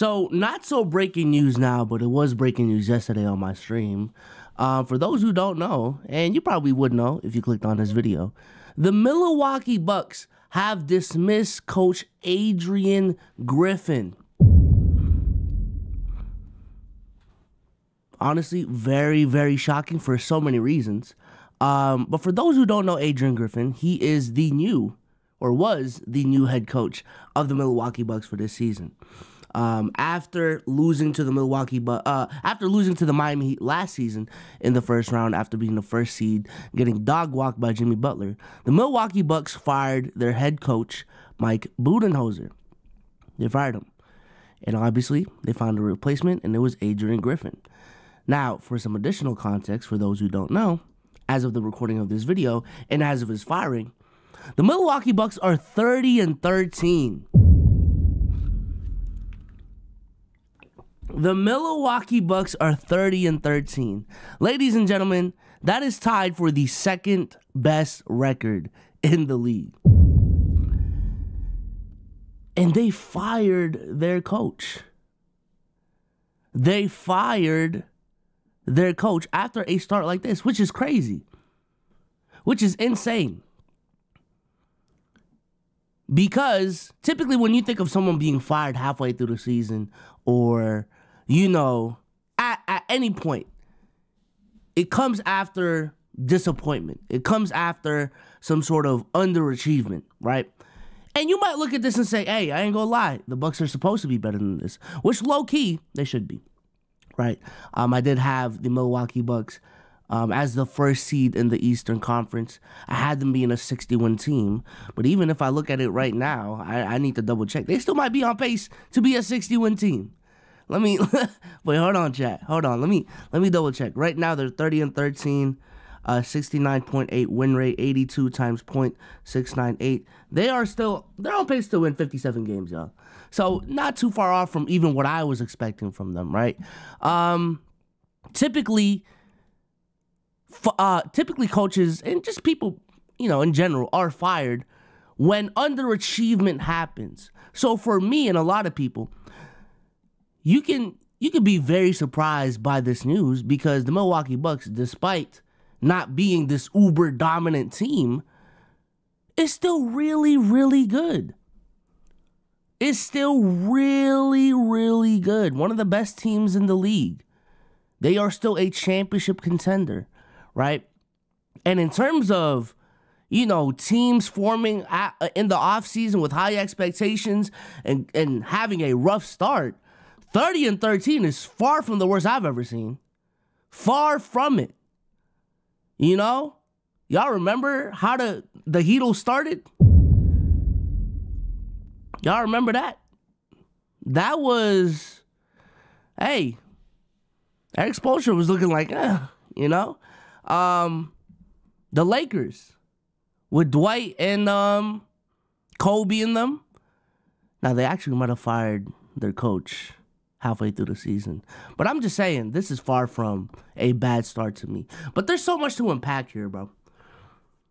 So, not so breaking news now, but it was breaking news yesterday on my stream. For those who don't know, and you probably would know if you clicked on this video, the Milwaukee Bucks have dismissed Coach Adrian Griffin. Honestly, very, very shocking for so many reasons. But for those who don't know Adrian Griffin, he is the new, or was the new head coach of the Milwaukee Bucks for this season. After losing to the Miami Heat last season in the first round, after being the first seed, getting dog walked by Jimmy Butler, the Milwaukee Bucks fired their head coach, Mike Budenholzer. They fired him. And obviously, they found a replacement, and it was Adrian Griffin. Now, for some additional context, for those who don't know, as of the recording of this video, and as of his firing, the Milwaukee Bucks are 30-13. The Milwaukee Bucks are 30-13. Ladies and gentlemen, that is tied for the second best record in the league. And they fired their coach. They fired their coach after a start like this, which is crazy. Which is insane. Because typically when you think of someone being fired halfway through the season, or, you know, at any point, it comes after disappointment. It comes after some sort of underachievement, right? And you might look at this and say, hey, I ain't gonna lie, the Bucks are supposed to be better than this, which low-key, they should be, right? I did have the Milwaukee Bucks as the first seed in the Eastern Conference. I had them being a 60-win team, but even if I look at it right now, I need to double check. They still might be on pace to be a 60-win team. Let me wait. Hold on, chat. Hold on. Let me double check. Right now they're 30-13, 69.8 win rate, 82 times 0.698. They're on pace to win 57 games, y'all. So not too far off from even what I was expecting from them, right? Typically coaches and just people, you know, in general, are fired when underachievement happens. So for me and a lot of people, you can be very surprised by this news, because the Milwaukee Bucks, despite not being this uber dominant team, is still really, really good. It's still really, really good. One of the best teams in the league. They are still a championship contender, right? And in terms of, you know, teams forming in the offseason with high expectations and having a rough start, 30-13 is far from the worst I've ever seen. Far from it. You know? Y'all remember how the Heatles started? Y'all remember that? That was, hey, that exposure was looking like, you know? The Lakers with Dwight and Kobe in them. Now, they actually might have fired their coach halfway through the season. But I'm just saying, this is far from a bad start to me. But there's so much to unpack here, bro.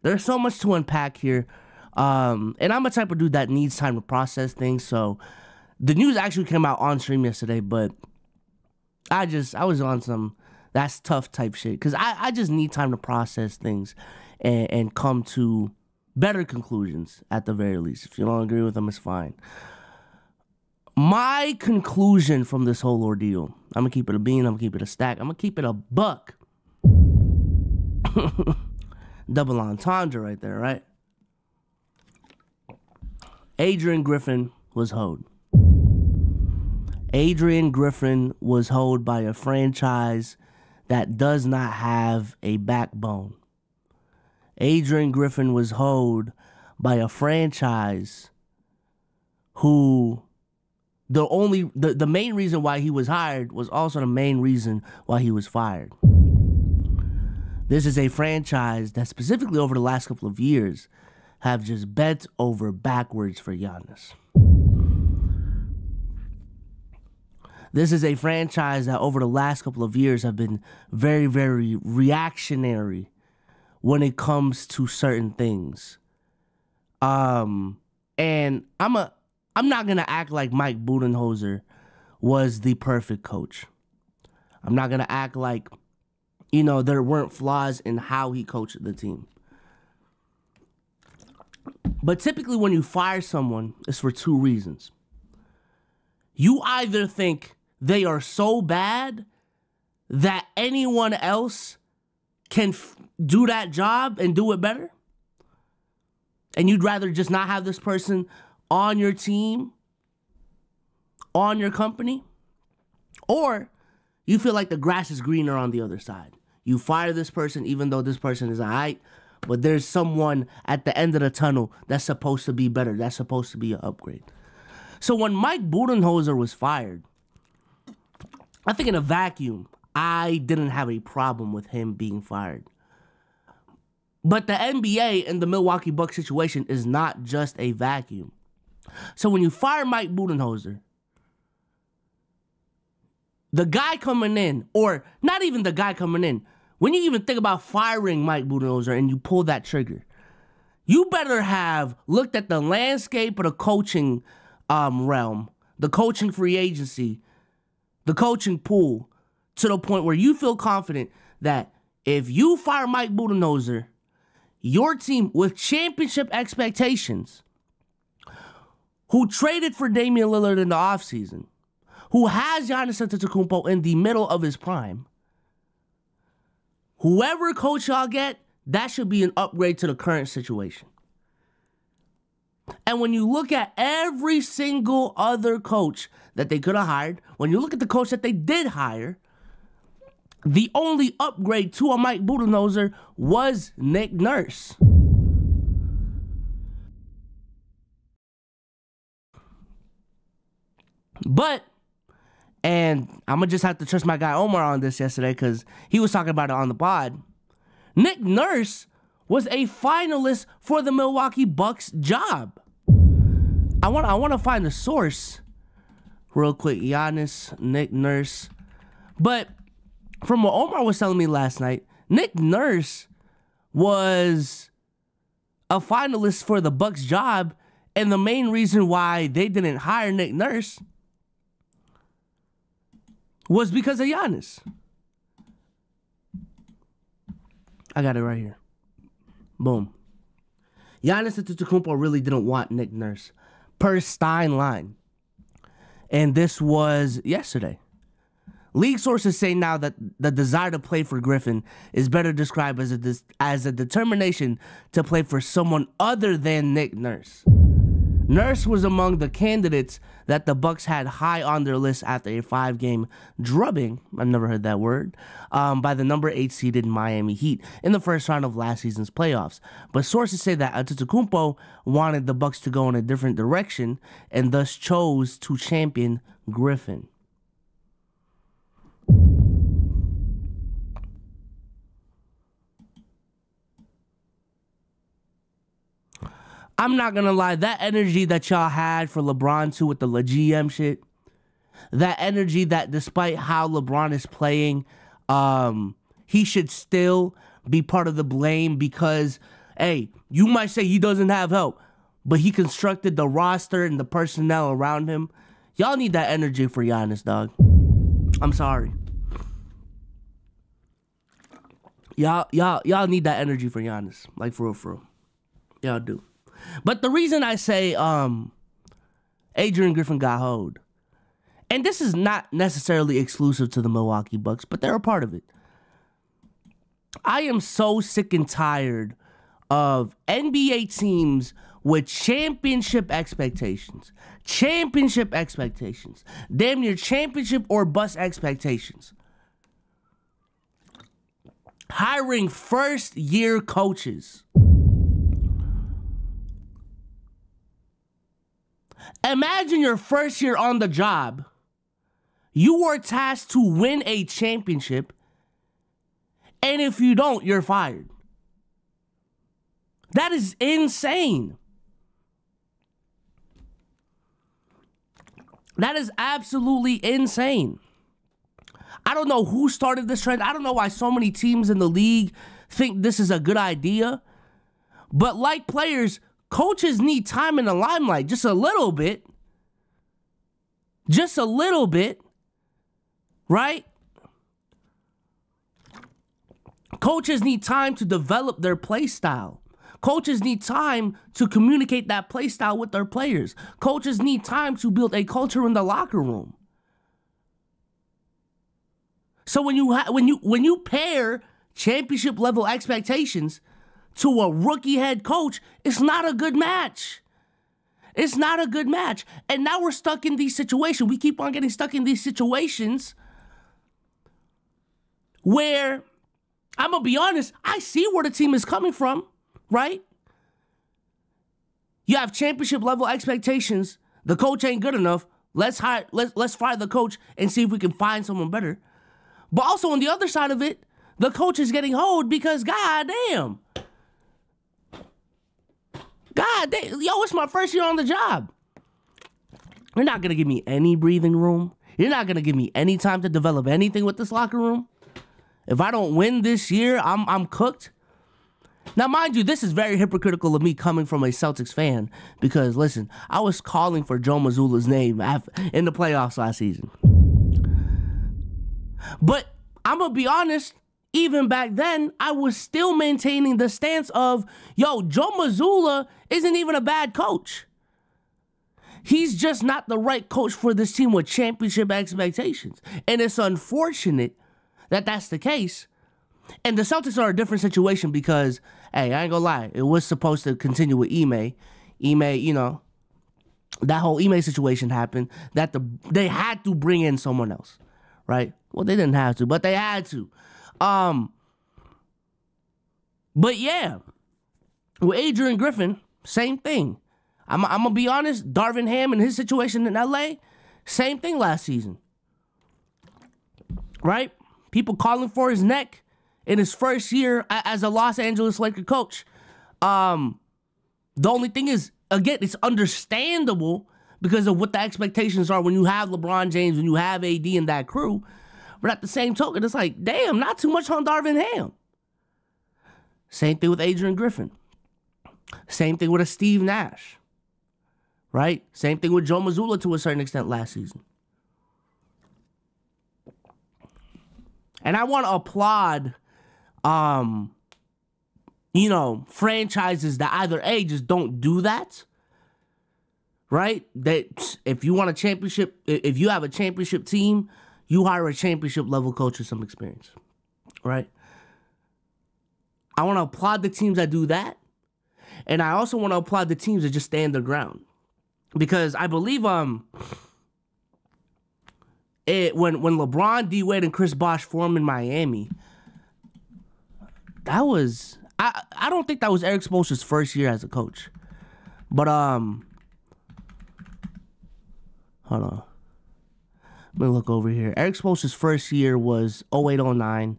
There's so much to unpack here. And I'm a type of dude that needs time to process things. So the news actually came out on stream yesterday, but I was on some that's tough type shit. Because I just need time to process things and come to better conclusions at the very least. If you don't agree with them, it's fine. My conclusion from this whole ordeal, I'm going to keep it a bean, I'm going to keep it a stack, I'm going to keep it a buck. Double entendre right there, right? Adrian Griffin was hoed. Adrian Griffin was hoed by a franchise that does not have a backbone. Adrian Griffin was hoed by a franchise who the main reason why he was hired was also the main reason why he was fired. This is a franchise that specifically over the last couple of years have just bent over backwards for Giannis. This is a franchise that over the last couple of years have been very, very reactionary when it comes to certain things. And I'm not gonna act like Mike Budenholzer was the perfect coach. I'm not going to act like, there weren't flaws in how he coached the team. But typically when you fire someone, it's for two reasons. You either think they are so bad that anyone else can do that job and do it better, and you'd rather just not have this person on your team, on your company, or you feel like the grass is greener on the other side. You fire this person even though this person is all right, but there's someone at the end of the tunnel that's supposed to be better. That's supposed to be an upgrade. So when Mike Budenholzer was fired, I think in a vacuum, I didn't have a problem with him being fired. But the NBA and the Milwaukee Bucks situation is not just a vacuum. So when you fire Mike Budenholzer, the guy coming in, or not even the guy coming in, when you even think about firing Mike Budenholzer and you pull that trigger, you better have looked at the landscape of the coaching realm, the coaching free agency, the coaching pool, to the point where you feel confident that if you fire Mike Budenholzer, your team with championship expectations, who traded for Damian Lillard in the offseason, who has Giannis Antetokounmpo in the middle of his prime, whoever coach y'all get, that should be an upgrade to the current situation. And when you look at every single other coach that they could have hired, when you look at the coach that they did hire, the only upgrade to a Mike Budenholzer was Nick Nurse. But, and I'm going to just have to trust my guy Omar on this yesterday because he was talking about it on the pod. Nick Nurse was a finalist for the Milwaukee Bucks job. I want to find the source real quick. Giannis, Nick Nurse. But from what Omar was telling me last night, Nick Nurse was a finalist for the Bucks job, and the main reason why they didn't hire Nick Nurse was because of Giannis. I got it right here. Boom. Giannis Antetokounmpo really didn't want Nick Nurse, per Stein line. And this was yesterday. League sources say now that the desire to play for Griffin is better described as a determination to play for someone other than Nick Nurse. Nurse was among the candidates that the Bucks had high on their list after a 5-game drubbing, I've never heard that word, by the number 8 seeded Miami Heat in the first round of last season's playoffs. But sources say that Antetokounmpo wanted the Bucks to go in a different direction and thus chose to champion Griffin. I'm not going to lie, that energy that y'all had for LeBron too with the GM shit, that energy that despite how LeBron is playing, he should still be part of the blame because, hey, you might say he doesn't have help, but he constructed the roster and the personnel around him. Y'all need that energy for Giannis, dog. I'm sorry. Y'all need that energy for Giannis. Like, for real. Y'all do. But the reason I say Adrian Griffin got hoed, and this is not necessarily exclusive to the Milwaukee Bucks, but they're a part of it. I am so sick and tired of NBA teams with championship expectations, damn near championship or bust expectations, hiring first-year coaches. Imagine your first year on the job. You were tasked to win a championship, and if you don't, you're fired. That is insane. That is absolutely insane. I don't know who started this trend. I don't know why so many teams in the league think this is a good idea. But like players, coaches need time in the limelight, just a little bit. just a little bit, right? Coaches need time to develop their play style. Coaches need time to communicate that play style with their players. Coaches need time to build a culture in the locker room. So when you pair championship level expectations to a rookie head coach, it's not a good match. It's not a good match. And now we're stuck in these situations. We keep on getting stuck in these situations where, I'm going to be honest, I see where the team is coming from, right? You have championship level expectations. The coach ain't good enough. Let's fire the coach and see if we can find someone better. But also on the other side of it, the coach is getting hoed because goddamn. Yo, it's my first year on the job. You're not going to give me any breathing room. You're not going to give me any time to develop anything with this locker room. If I don't win this year, I'm cooked. Now, mind you, this is very hypocritical of me coming from a Celtics fan because, listen, I was calling for Joe Mazzulla's name in the playoffs last season. But I'm going to be honest, even back then, I was still maintaining the stance of, yo, Joe Mazzulla isn't even a bad coach. He's just not the right coach for this team with championship expectations. And it's unfortunate that that's the case. And the Celtics are a different situation because, hey, I ain't gonna lie, it was supposed to continue with Ime. Ime, you know, that whole Ime situation happened, that they had to bring in someone else, right? Well, they didn't have to, but they had to. But yeah, with Adrian Griffin, same thing. I'm gonna be honest, Darvin Ham and his situation in LA, same thing last season, right? People calling for his neck in his first year as a Los Angeles Lakers coach. The only thing is, again, it's understandable because of what the expectations are when you have LeBron James, when you have AD and that crew. But at the same token, it's like, damn, not too much on Darvin Ham. Same thing with Adrian Griffin. Same thing with a Steve Nash. Right? Same thing with Joe Mazzulla to a certain extent last season. And I want to applaud, franchises that either A, just don't do that, right? That if you want a championship, if you have a championship team, you hire a championship level coach with some experience, right? I want to applaud the teams that do that. And I also want to applaud the teams that just stand their ground. Because I believe when LeBron, D. Wade, and Chris Bosh formed in Miami, that was I don't think that was Eric Spoelstra's first year as a coach. But hold on. Let me look over here. Eric Spoelstra's first year was 08-09,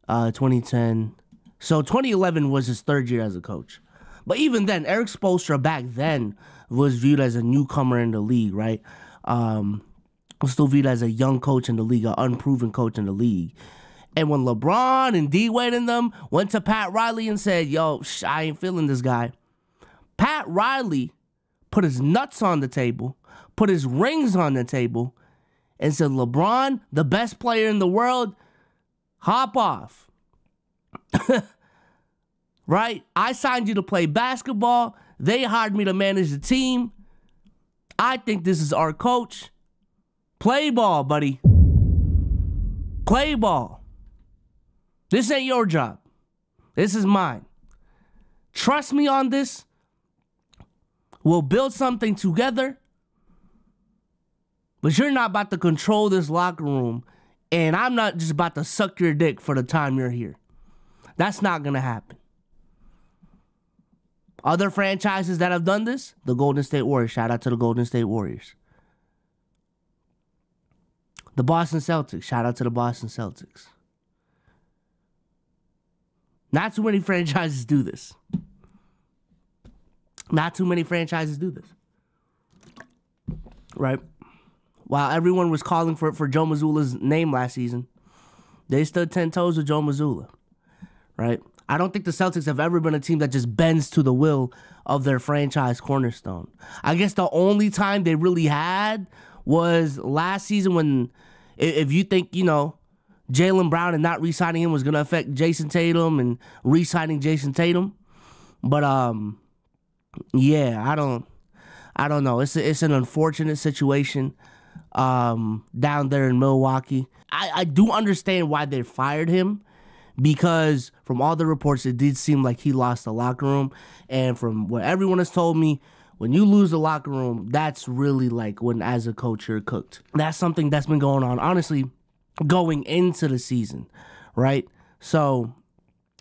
2010. So 2011 was his third year as a coach. But even then, Eric Spoelstra back then was viewed as a newcomer in the league, right? Was still viewed as a young coach in the league, an unproven coach in the league. And when LeBron and D-Wade and them went to Pat Riley and said, yo, I ain't feeling this guy, Pat Riley put his nuts on the table, put his rings on the table, and said, LeBron, the best player in the world, hop off. Right? I signed you to play basketball. They hired me to manage the team. I think this is our coach. Play ball, buddy. Play ball. This ain't your job. This is mine. Trust me on this. We'll build something together. But you're not about to control this locker room. And I'm not just about to suck your dick for the time you're here. That's not going to happen. Other franchises that have done this, the Golden State Warriors. Shout out to the Golden State Warriors. The Boston Celtics. Shout out to the Boston Celtics. Not too many franchises do this. Not too many franchises do this. Right? While everyone was calling for Joe Mazzulla's name last season, they stood 10 toes with Joe Mazzulla. Right? I don't think the Celtics have ever been a team that just bends to the will of their franchise cornerstone. I guess the only time they really had was last season when, if you think, Jaylen Brown and not re-signing him was going to affect Jason Tatum and re-signing Jason Tatum. But, yeah, I don't know. It's an unfortunate situation down there in Milwaukee. I do understand why they fired him, because from all the reports, it did seem like he lost the locker room. And from what everyone has told me, when you lose the locker room, that's really like when, as a coach, you're cooked. That's something that's been going on, honestly, going into the season, right? So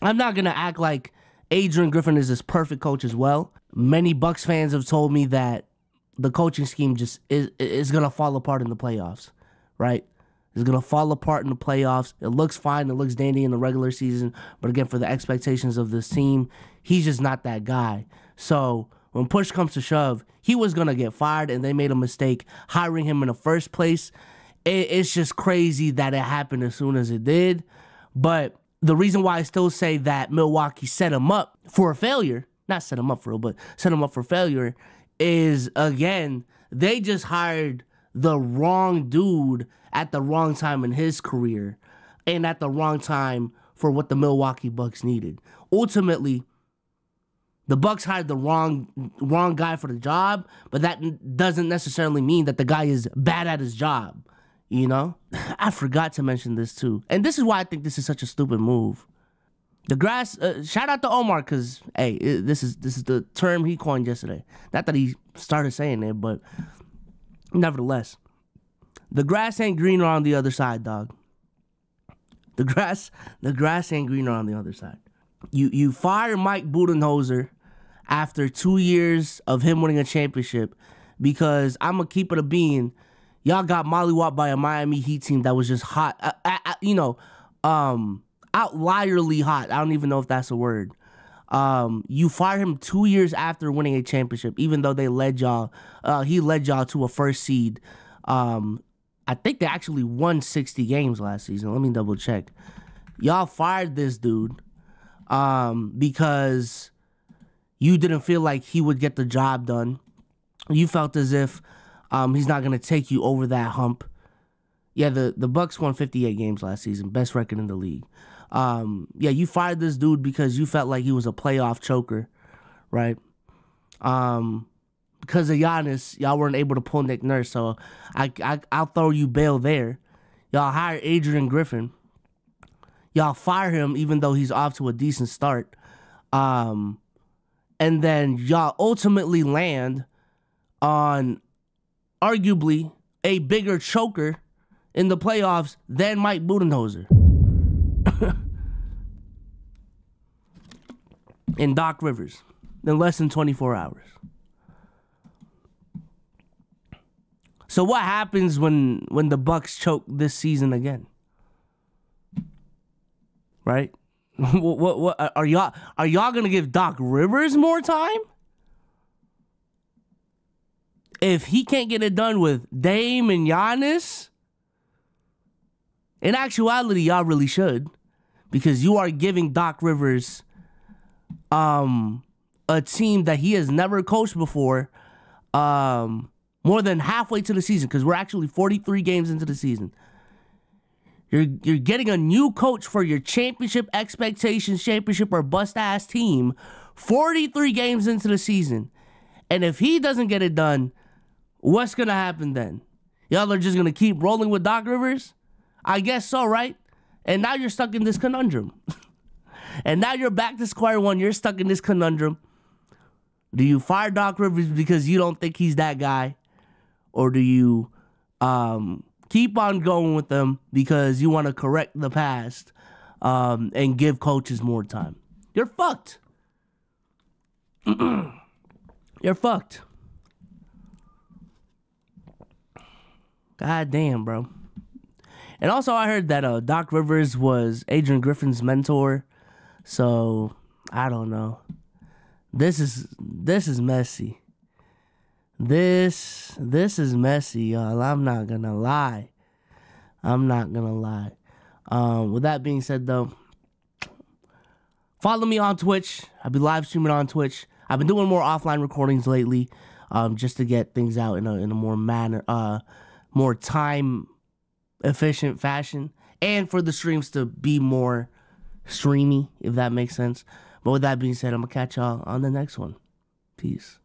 I'm not going to act like Adrian Griffin is this perfect coach as well. Many Bucks fans have told me that the coaching scheme just is going to fall apart in the playoffs, right? It's going to fall apart in the playoffs. It looks fine. It looks dandy in the regular season. But again, for the expectations of this team, he's just not that guy. So when push comes to shove, he was going to get fired, and they made a mistake hiring him in the first place. It's just crazy that it happened as soon as it did. But the reason why I still say that Milwaukee set him up for a failure, not set him up for real, but set him up for failure, is, again, they just hired the wrong dude at the wrong time in his career and at the wrong time for what the Milwaukee Bucks needed. Ultimately, the Bucks hired the wrong guy for the job, but that doesn't necessarily mean that the guy is bad at his job, I forgot to mention this too. And this is why I think this is such a stupid move. The grass, shout out to Omar, because, hey, this is the term he coined yesterday. Not that he started saying it, but nevertheless. The grass ain't greener on the other side, dog. The grass ain't greener on the other side. You fire Mike Budenholzer after 2 years of him winning a championship, because I'm going to keep it a bean. Y'all got mollywopped by a Miami Heat team that was just hot, outlierly hot. I don't even know if that's a word. You fire him 2 years after winning a championship, even though he led y'all to a first seed. I think they actually won 60 games last season. Let me double check. Y'all fired this dude because you didn't feel like he would get the job done. You felt as if he's not going to take you over that hump. Yeah, the Bucks won 58 games last season, best record in the league. Yeah, you fired this dude because you felt like he was a playoff choker, right? Because of Giannis, y'all weren't able to pull Nick Nurse, so I'll throw you bail there. Y'all hire Adrian Griffin. Y'all fire him even though he's off to a decent start. And then y'all ultimately land on arguably a bigger choker in the playoffs than Mike Budenholzer. And Doc Rivers in less than 24 hours. So what happens when the Bucks choke this season again? Right? What are y'all gonna give Doc Rivers more time? If he can't get it done with Dame and Giannis, in actuality, y'all really should, because you are giving Doc Rivers a team that he has never coached before, more than halfway to the season, because we're actually 43 games into the season. You're getting a new coach for your championship expectations, championship or bust-ass team 43 games into the season. And if he doesn't get it done, what's going to happen then? Y'all are just going to keep rolling with Doc Rivers? I guess so, right? And now you're stuck in this conundrum. And now you're back to square one. You're stuck in this conundrum. Do you fire Doc Rivers because you don't think he's that guy? Or do you keep on going with them because you want to correct the past and give coaches more time? You're fucked. You're fucked. God damn, bro. And also I heard that Doc Rivers was Adrian Griffin's mentor. So, I don't know. This is messy. This is messy, y'all. I'm not gonna lie. With that being said, though, follow me on Twitch. I'll be live streaming on Twitch. I've been doing more offline recordings lately, just to get things out in a more more time efficient fashion, and for the streams to be more streamy, if that makes sense. But with that being said, I'm gonna catch y'all on the next one. Peace.